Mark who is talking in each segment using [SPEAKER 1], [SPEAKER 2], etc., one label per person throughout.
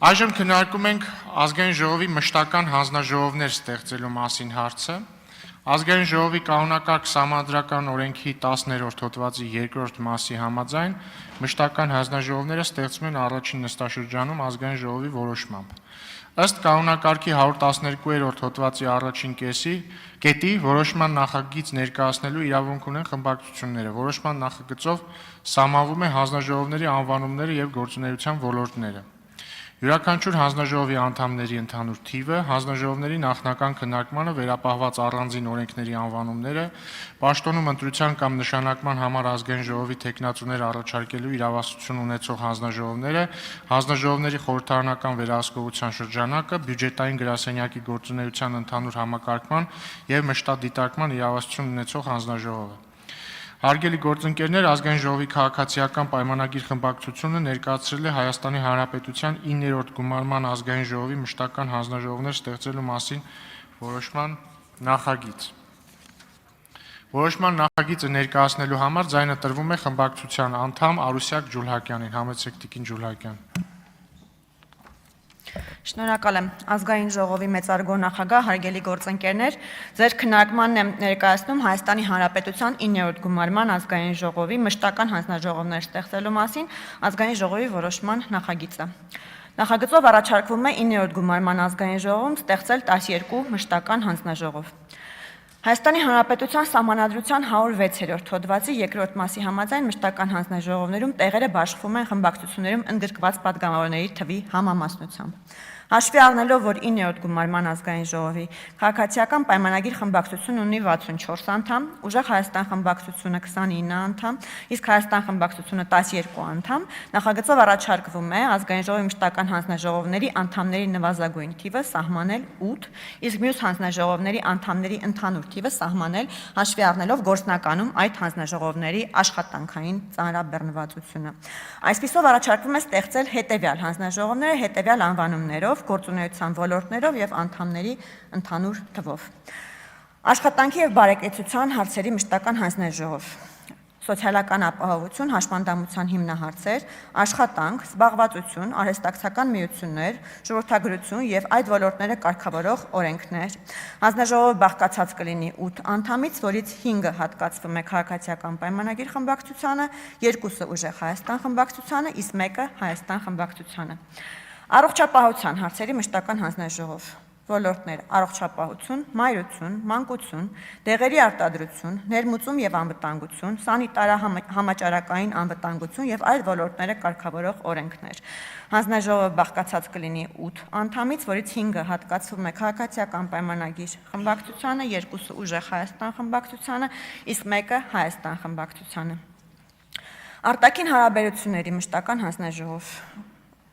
[SPEAKER 1] Այժմ քննարկում ենք ազգային ժողովի մշտական հանձնաժողովներ ստեղծելու մասին հարցը։ Ազգային ժողովի կանոնակարգ սահմանադրական օրենքի 10-րդ հոդվածի 2-րդ մասի համաձայն մշտական հանձնաժողովները ստեղծվում են առաջին նստաշրջանում ազգային ժողովի որոշմամբ։ Ըստ կանոնակարգի 112-րդ հոդվածի առաջին կետի որոշման նախագիծ ներկայացնելու իրավունք ունեն խմբակցությունները։ Որոշման նախագծով սահմանվում է հանձնաժողովների անվանումները եւ գործունեության ոլորտները։ Յուրաքանչյուր հանձնաժողովի անդամների ընդհանուր թիվը, հանձնաժողովների նախնական քննարկմանը վերապահված առանձին օրենքների անվանումները, պաշտոնում ընտրության կամ նշանակման համար ազգային ժողովի թեկնածուներ առաջարկելու իրավասություն ունեցող հանձնաժողովները, հանձնաժողովների խորհրդարանական վերահսկողության շրջանակը, բյուջետային գրասենյակի գործունեության ընդհանուր համակարգման եւ մշտադիտարկման իրավասություն ունեցող հանձնաժողովը։ Հարգելի գործընկերներ, ազգային ժողովի քաղաքացիական պայմանագիր խմբակցությունը ներկայացրել է Հայաստանի Հանրապետության 9-րդ գումարման ազգային ժողովի մշտական հանձնաժողովներ ստեղծելու մասին որոշման նախագիծ։ Որոշման նախագիծը ներկայացնելու համար ձայնը տրվում է խմբակցության անդամ Արուսյակ Ջուլհակյանին։ Համեցեք տիկին Ջուլհակյան։
[SPEAKER 2] Շնորհակալ եմ ազգային ժողովի մեծարգո նախագահ, հարգելի գործընկերներ, ձեր քննարկմանն եմ ներկայացնում Հայաստանի Հանրապետության 9-րդ գումարման ազգային ժողովի մշտական հանձնաժողովներ ստեղծելու մասին ազգային ժողովի որոշման նախագիծը։ Նախագծով առաջարկվում է 9-րդ գումարման ազգային ժողովում ստեղծել 12 մշտական հանձնաժողով։ Հայաստանի Հանրապետության Սահմանադրության 106-րդ հոդվածի 2-րդ մասի համաձայն մշտական հանձնաժողովներում տեղերը բաշխվում են խմբակցություններում ընդգրկված պատգամավորների թվի համամասնությամբ։ Հաշվի առնելով, որ 9-րդ գումարման ազգային ժողովի քաղաքացիական պայմանագիր խմբակցությունն ունի 64 անդամ, Ուժեղ Հայաստան խմբակցությունը 29 անդամ, իսկ Հայաստան խմբակցությունը 12 անդամ, նախագծով առաջարկվում է ազգային ժողովի մշտական հանձնաժողովների անդամների նվազագույն թիվը սահմանել 8, իսկ մյուս հանձնաժողովների անդամների ընդհանուր թիվը սահմանել հաշվի առնելով գործնականում այդ հանձնաժողովների աշխատանքային ծանրաբեռնվածությունը։ Այսպիսով առաջարկվում է ստեղծել հետևյալ հանձնաժողովները հետևյալ անվանումներով, գործունեության ոլորտներով եւ անդամների ընդհանուր թվով։ Աշխատանքի եւ բարեկեցության հարցերի մշտական հանձնաժողով, սոցիալական ապահովություն, հաշմանդամության հիմնահարցեր, աշխատանք, զբաղվածություն, արհեստակցական միություններ, ժողովրդագրություն եւ այդ ոլորտները կարգավորող օրենքներ։ Հանձնաժողովը բաղկացած կլինի 8 անդամից, որից 5-ը հատկացվում է քաղաքացիական պայմանագիր խմբակցությանը, 2-ը Ուժեղ Հայաստան խմբակցությանը, իսկ 1-ը Հայաստան խմբակցությանը։ Առողջապահության հարցերի մշտական հանձնաժողով, ոլորտներ՝ առողջապահություն, մայրություն, մանկություն, դեղերի արտադրություն, ներմուծում եւ անվտանգություն, սանիտարահամաճարակային անվտանգություն եւ այլ ոլորտները կարգավորող օրենքներ։ Հանձնաժողովը բաղկացած կլինի 8 անդամից, որից 5-ը հատկացվում է քաղաքացիական պայմանագիր խմբակցությանը, 2-ը Ուժեղ Հայաստան խմբակցությանը, իսկ 1-ը Հայաստան խմբակցությանը։ Արտաքին հարաբերությունների մշտական հանձնաժողով,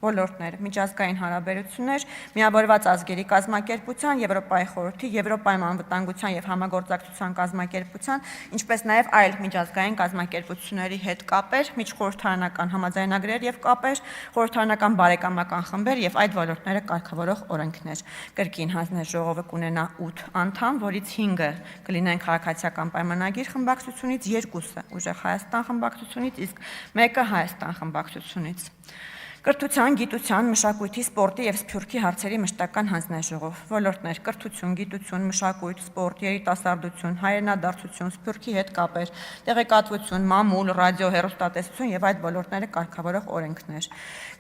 [SPEAKER 2] ոլորտներ՝ միջազգային հարաբերություններ, Միավորված ազգերի կազմակերպության, Եվրոպայի խորհրդի, Եվրոպայում անվտանգության եւ համագործակցության կազմակերպության, ինչպես նաեւ այլ միջազգային կազմակերպությունների հետ կապեր, միջխորհրդարանական համաձայնագրեր եւ կապեր, խորհրդարանական բարեկամական խմբեր եւ այդ ոլորտները կարգավորող օրենքներ։ Կրկին հանձնաժողովը կունենա 8 անդամ, որից 5-ը կլինեն քաղաքացիական պայմանագիր խմբակցությունից, 2-ը Ուժեղ Հայաստան խմբակցությունից, իսկ 1-ը Հայաստան խմբակցությունից։ Կրթության, գիտության, մշակույթի, սպորտի եւ սփյուռքի հարցերի մշտական հանձնաժողով, ոլորտներ՝ կրթություն, գիտություն, մշակույթ, սպորտ, երիտասարդություն, հայրենադարձություն, սփյուռքի հետ կապեր, տեղեկատվություն, մամուլ, ռադիո, հեռուստատեսություն եւ այդ ոլորտները կարգավորող օրենքներ։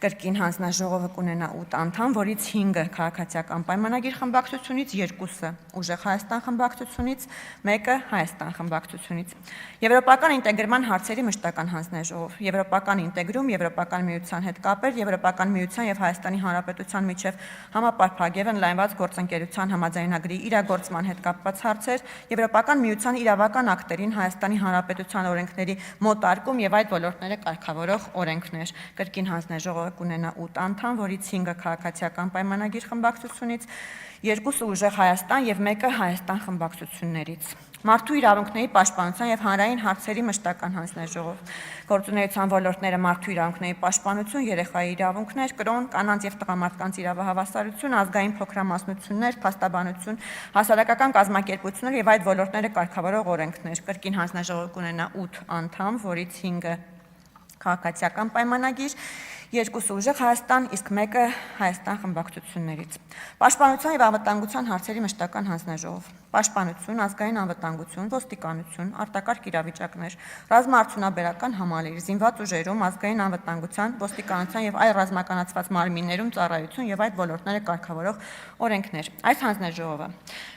[SPEAKER 2] Կրկին հանձնաժողովը կունենա 8 անդամ, որից 5-ը քաղաքացիական պայմանագիր խմբակցությունից, 2-ը Ուժեղ Հայաստան խմբակցությունից, 1-ը Հայաստան խմբակցությունից։ Եվրոպական ինտեգրման հարցերի մշտական հանձնաժողով, Եվրոպական ինտեգրում, Եվրոպական միության հետ կապեր, Եվրոպական միության եւ Հայաստանի Հանրապետության միջև համապարփակ եւ ընդլայնված գործընկերության համաձայնագրի իրագործման հետ կապված հարցեր, Եվրոպական միության իրավական ակտերին Հայաստանի Հանրապետության օրենքների մոտարկում եւ այդ ոլորտները կարգավորող օրենքներ։ Կրկին հանձնաժողովը կունենա 8 անդամ, որից 5-ը քաղաքացիական պայմանագիր խմբակցությունից, 2-ը Ուժեղ Հայաստան եւ 1-ը Հայաստան խմբակցություններից։ Մարդու իրավունքների պաշտպանության եւ հանրային հարցերի մշտական հանձնաժողով, գործունեության ոլորտները մարդու իրավունքների պաշտպանություն, երեխայի իրավունքներ, կրոն, կանանց եւ տղամարդկանց իրավահավասարություն, ազգային փոքրամասնություններ, փաստաբանություն, հասարակական կազմակերպություններ եւ այդ ոլորտները կարգավորող օրենքներ։ Կրկին հանձնաժողովը կունենա 8 անդամ, որից 5-ը քաղաքացիական պայմանագիր, երկուսը ուժեղ Հայաստան, իսկ մեկը Հայաստան խմբակցություններից։ Պաշտպանության եւ անվտանգության հարցերի մշտական հանձնաժողով։ Պաշտպանություն, ազգային անվտանգություն, ոստիկանություն, արտակարգ իրավիճակներ, ռազմաարդյունաբերական համալիր, զինված ուժերում, ազգային անվտանգության, ոստիկանության եւ այլ ռազմականացված մարմիններում ծառայություն եւ այդ ոլորտները կարգավորող օրենքներ։ Այս հանձնաժողովը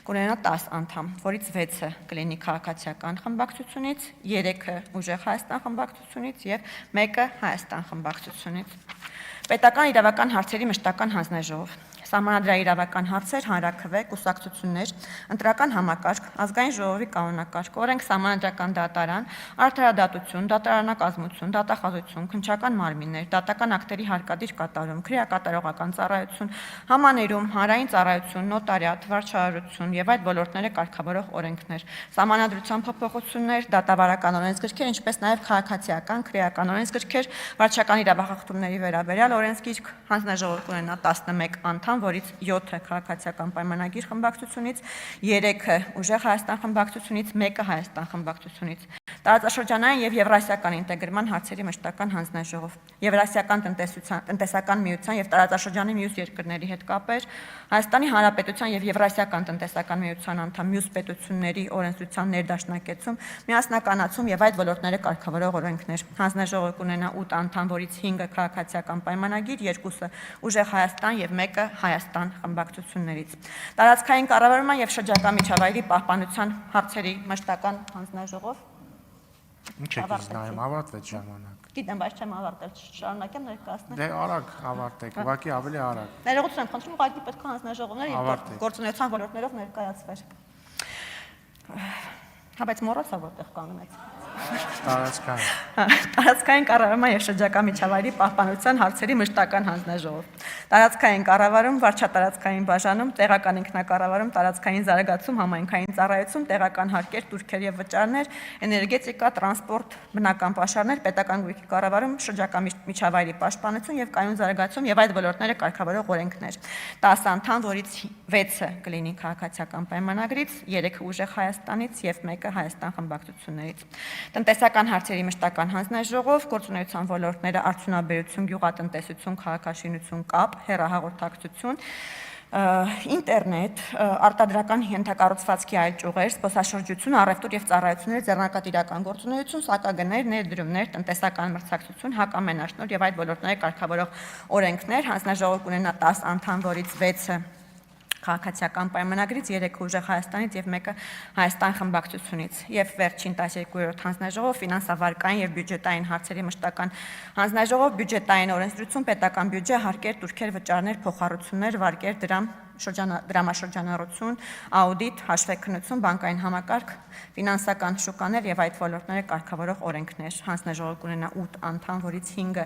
[SPEAKER 2] կունենա 10 անդամ, որից 6-ը կլինի քաղաքացիական խմբակցությունից, 3-ը ուժեղ Հայաստան խմբակցությունից եւ 1-ը Հայաստան խմբակցությունից։ Պետական իրավական հարցերի մշտական հանձնաժողով։ Սահմանադրաիրավական հարցեր, հանրաքվե, կուսակցություններ, ընտրական համակարգ, ազգային ժողովի կանոնակարգ, օրենք սահմանադրական դատարան, արդարադատություն, դատարանակազմություն, դատախազություն, քննչական մարմիններ, դատական ակտերի հարկադիր կատարում, քրեակատարողական ծառայություն, համաներում, հանրային ծառայություն, նոտարիատ, վարչարարություն եւ այդ ոլորտները կարգավորող օրենքներ, սահմանադրության փոփոխություններ, դատավարական օրենսգրքեր, ինչպես նաեւ քաղաքացիական, քրեական օրենսգրքեր, վարչական իրավախախտումների վերաբերյալ օրենսգիրք, հանձնաժողով կունենա 11 անդամ, որից 7-ը քաղաքացիական պայմանագիր խմբակցությունից, 3-ը ուժեղ Հայաստան խմբակցությունից, 1-ը Հայաստան խմբակցությունից։ Տարածաշրջանային եւ եվրասիական ինտեգրման հարցերի մշտական հանձնաժողով։ Եվրասիական տնտեսական միության եւ տարածաշրջանի մյուս երկրների հետ կապեր, Հայաստանի Հանրապետության եւ Եվրասիական տնտեսական միության անդամ մյուս պետությունների օրենսդրության ներդաշնակեցում, միասնականացում եւ այդ ոլորտները կարգավորող օրենքներ։ Հանձնաժողովը կունենա 8 անդամ, որից 5-ը քաղաքացիական պայմանագիր, 2-ը ուժեղ Հայաստան եւ 1-ը Հայաստան խմբակցություններից։ Տարածքային կառավարման եւ շրջակա միջավայրի պահպանության հարցերի մշտական հանձնաժողով։
[SPEAKER 1] Ինչ եք նայում, ավարտվեց ժամանակ։
[SPEAKER 2] Գիտեմ, բայց չեմ ավարտել, շարունակեմ ներկայացնել։
[SPEAKER 1] Դե արագ ավարտեք, ուղղակի ավելի արագ։
[SPEAKER 2] Ներողություն եմ խնդրում, ուղղակի պետք է հանձնաժողովները
[SPEAKER 1] Ավարտեք։
[SPEAKER 2] գործունեության ոլորտներով ներկայացվեր։ Հա, բայց մոռացա որտեղ կանգնեց։ Տարածքային կառավարման եւ շրջակա միջավայրի պահպանության հարցերի մշտական հանձնաժողով։ Տարածքային կառավարում, վարչատարածքային բաժանում, տեղական ինքնակառավարում, տարածքային զարգացում, համայնքային ծառայություն, տեղական հարկեր, տուրքեր եւ վճարներ, էներգետիկա, տրանսպորտ, բնական պաշարներ, պետական գույքի կառավարում, շրջակա միջավայրի պաշտպանություն եւ կայուն զարգացում եւ այդ ոլորտները կարգավորող օրենքներ։ 10 անդամ, որից 6-ը կլինի քաղաքացիական պայմանագրից, 3-ը ուժեղ Հայաստանից եւ 1-ը Հայաստան խմբակցություններից։ Տնտեսական հարցերի մշտական հանձնաժողով, գործունեության ոլորտները արդյունաբերություն, գյուղատնտեսություն, քաղաքաշինություն, կապ, հեռահաղորդակցություն, ինտերնետ, արտադրական ենթակառուցվածքի այլ ճյուղեր, զբոսաշրջություն, առևտուր եւ ծառայություններ, ձեռնարկատիրական գործունեություն, սակագներ, ներդրումներ, տնտեսական մրցակցություն, հակամենաշնորհ եւ այդ ոլորտները կարգավորող օրենքներ, հանձնաժողով կունենա 10 անդամ, որից 6-ը քաղաքացիական պայմանագրից, 3-ը ուժեղ Հայաստանից եւ 1-ը Հայաստան խմբակցությունից եւ վերջին 12-րդ հանձնաժողով ֆինանսավարկային եւ բյուջետային հարցերի մշտական հանձնաժողով բյուջետային օրենսդրություն, պետական բյուջե, հարկեր, տուրքեր, վճարներ, փոխառություններ, վարկեր, դրամ, դրամաշրջանառություն, աուդիտ, հաշվեկնություն, բանկային համակարգ, ֆինանսական շուկաներ եւ այդ ոլորտները կարգավորող օրենքներ։ Հանձնաժողովը կունենա 8 անդամ, որից 5-ը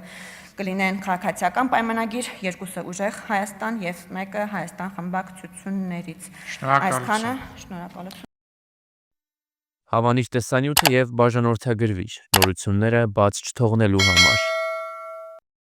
[SPEAKER 2] կլինեն քաղաքացիական պայմանագիր, 2-ը ուժեղ Հայաստան եւ 1-ը Հայաստան խմբակցություններից։ Այսքանը, շնորհակալություն։
[SPEAKER 3] Հավանիչ տեսանյութը եւ բաժանորդագրվիչ նորությունները բաց չթողնելու համար